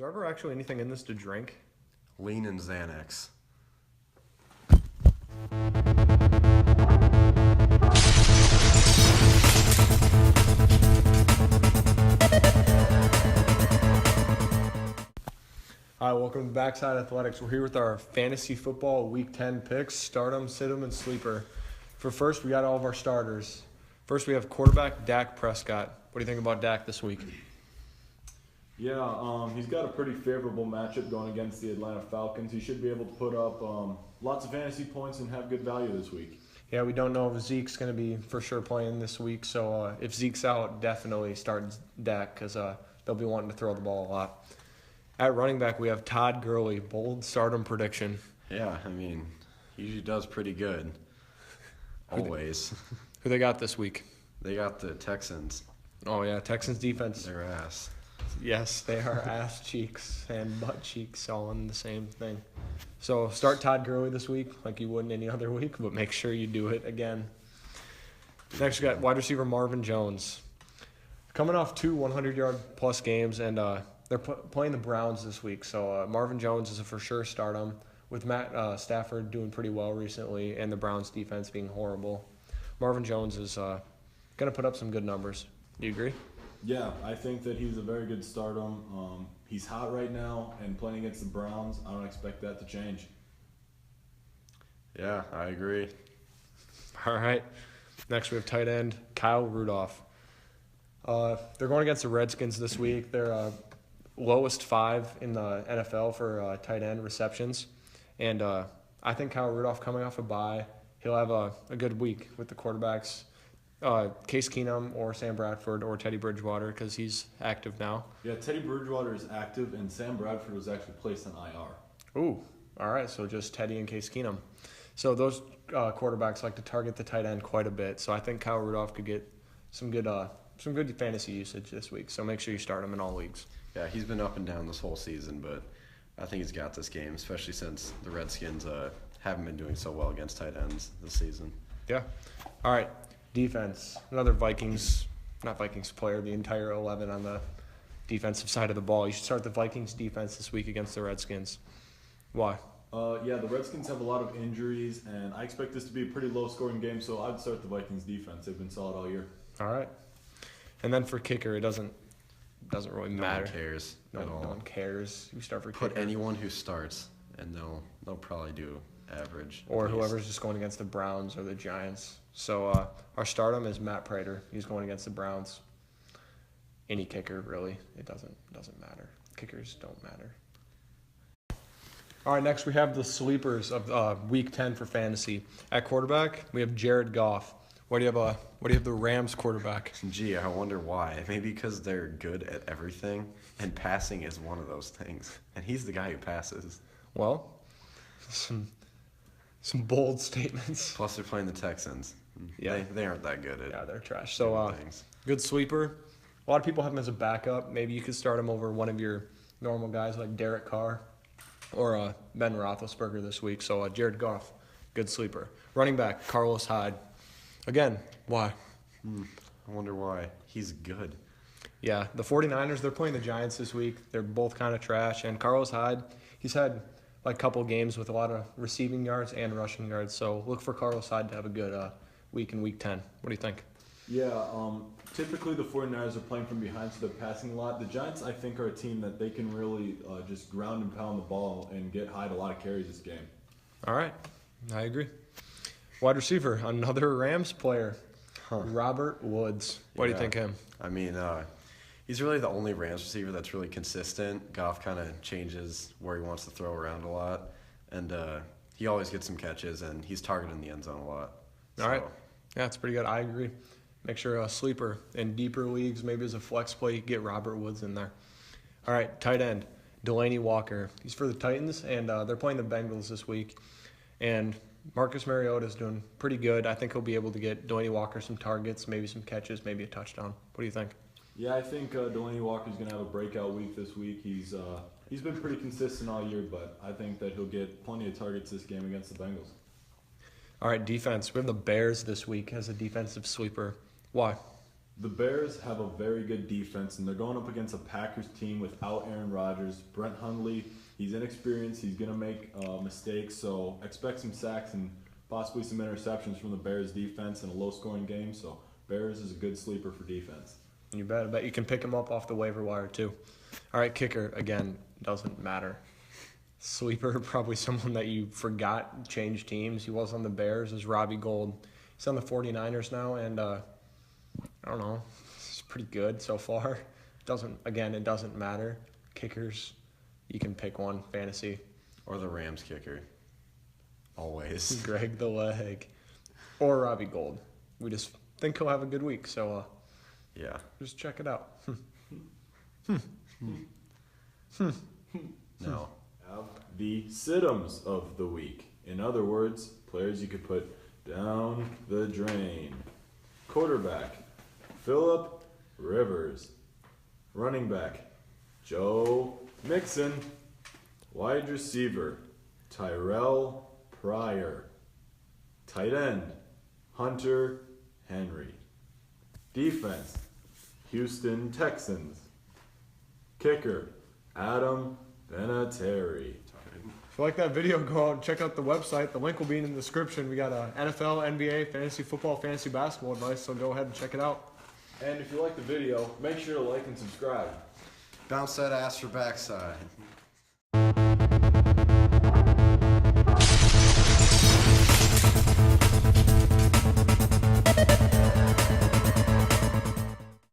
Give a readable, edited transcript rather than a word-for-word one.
there ever actually anything in this to drink? Lean and Xanax. Hi, welcome to Backside Athletics. We're here with our fantasy football Week 10 picks, start 'em, sit 'em, and sleeper. For first, we got all of our starters. First, we have quarterback Dak Prescott. What do you think about Dak this week? Yeah, he's got a pretty favorable matchup going against the Atlanta Falcons. He should be able to put up lots of fantasy points and have good value this week. Yeah, we don't know if Zeke's going to be for sure playing this week, so if Zeke's out, definitely start Dak because they'll be wanting to throw the ball a lot. At running back, we have Todd Gurley, bold stardom prediction. Yeah, I mean, he usually does pretty good. Always. Who they got this week? They got the Texans. Oh, yeah, Texans defense. Their ass. Yes, they are ass cheeks and butt cheeks all in the same thing. So start Todd Gurley this week like you would any other week, but make sure you do it again. Next, we got wide receiver Marvin Jones. Coming off two 100-yard-plus games, and they're playing the Browns this week. So Marvin Jones is a for sure start him, with Matt Stafford doing pretty well recently and the Browns defense being horrible. Marvin Jones is going to put up some good numbers. Do you agree? Yeah, I think that he's a very good stardom. He's hot right now, and playing against the Browns, I don't expect that to change. Yeah, I agree. All right. Next, we have tight end Kyle Rudolph. They're going against the Redskins this week. They're lowest 5 in the NFL for tight end receptions. And I think Kyle Rudolph coming off a bye, he'll have a good week with the quarterbacks. Case Keenum or Sam Bradford or Teddy Bridgewater because he's active now. Yeah, Teddy Bridgewater is active, and Sam Bradford was actually placed on IR. Ooh, all right, so just Teddy and Case Keenum. So those quarterbacks like to target the tight end quite a bit. So I think Kyle Rudolph could get some good fantasy usage this week. So make sure you start him in all leagues. Yeah, he's been up and down this whole season, but I think he's got this game, especially since the Redskins haven't been doing so well against tight ends this season. Yeah. All right. Defense. Another not Vikings player, the entire 11 on the defensive side of the ball. You should start the Vikings defense this week against the Redskins. Why? Yeah, the Redskins have a lot of injuries, and I expect this to be a pretty low-scoring game, so I'd start the Vikings defense. They've been solid all year. All right. And then for kicker, it doesn't really matter. No one cares at all. No one cares. You start for Put kicker. anyone who starts, and they'll probably do average. Or at least. whoever's just going against the Browns or the Giants. So our stardom is Matt Prater. He's going against the Browns. Any kicker, really. It doesn't matter. Kickers don't matter. All right, next we have the sleepers of Week 10 for fantasy. At quarterback, we have Jared Goff. What do you have the Rams quarterback? Gee, I wonder why. Maybe because they're good at everything, and passing is one of those things. And he's the guy who passes. Well, some bold statements. Plus, they're playing the Texans. Yeah. They aren't that good at They're trash. So, things. good sleeper. A lot of people have him as a backup. Maybe you could start him over one of your normal guys like Derek Carr or Ben Roethlisberger this week. So, Jared Goff, good sleeper. Running back, Carlos Hyde. Again, why? I wonder why. He's good. Yeah, the 49ers, they're playing the Giants this week. They're both kind of trash. And Carlos Hyde, he's had like a couple games with a lot of receiving yards and rushing yards. So look for Carlos Hyde to have a good week in Week 10. What do you think? Yeah, typically the 49ers are playing from behind, so they're passing a lot. The Giants, I think, are a team that they can really just ground and pound the ball and get Hyde a lot of carries this game. All right, I agree. Wide receiver, another Rams player, Robert Woods. What do you think of him? I mean, he's really the only Rams receiver that's really consistent. Goff kind of changes where he wants to throw around a lot, and he always gets some catches, and he's targeting the end zone a lot. All right. Yeah, it's pretty good. I agree. Make sure a sleeper in deeper leagues, maybe as a flex play, you get Robert Woods in there. All right, tight end, Delaney Walker. He's for the Titans, and they're playing the Bengals this week. And Marcus Mariota is doing pretty good. I think he'll be able to get Delaney Walker some targets, maybe some catches, maybe a touchdown. What do you think? Yeah, I think Delaney Walker's going to have a breakout week this week. He's been pretty consistent all year, but I think that he'll get plenty of targets this game against the Bengals. All right, defense. We have the Bears this week as a defensive sleeper. Why? The Bears have a very good defense, and they're going up against a Packers team without Aaron Rodgers. Brent Hundley, he's inexperienced. He's going to make mistakes, so expect some sacks and possibly some interceptions from the Bears defense in a low-scoring game. So Bears is a good sleeper for defense. You bet. I bet you can pick him up off the waiver wire, too. All right, kicker, again, doesn't matter. Sleeper, probably someone that you forgot changed teams. He was on the Bears, is Robbie Gould. He's on the 49ers now, and I don't know. It's pretty good so far. It doesn't matter. Kickers, you can pick one, fantasy. Or the Rams kicker. Always. Greg the Leg. Or Robbie Gould. We just think he'll have a good week, so Yeah. just check it out. No. Have the sit-ems of the week. In other words, players you could put down the drain. Quarterback, Phillip Rivers. Running back, Joe Mixon. Wide receiver, Tyrell Pryor. Tight end, Hunter Henry. Defense, Houston Texans. Kicker, Adam Vinatieri. If you like that video, go out and check out the website. The link will be in the description. We got NFL, NBA, fantasy football, fantasy basketball advice, so go ahead and check it out. And if you like the video, make sure to like and subscribe. Bounce that ass for backside.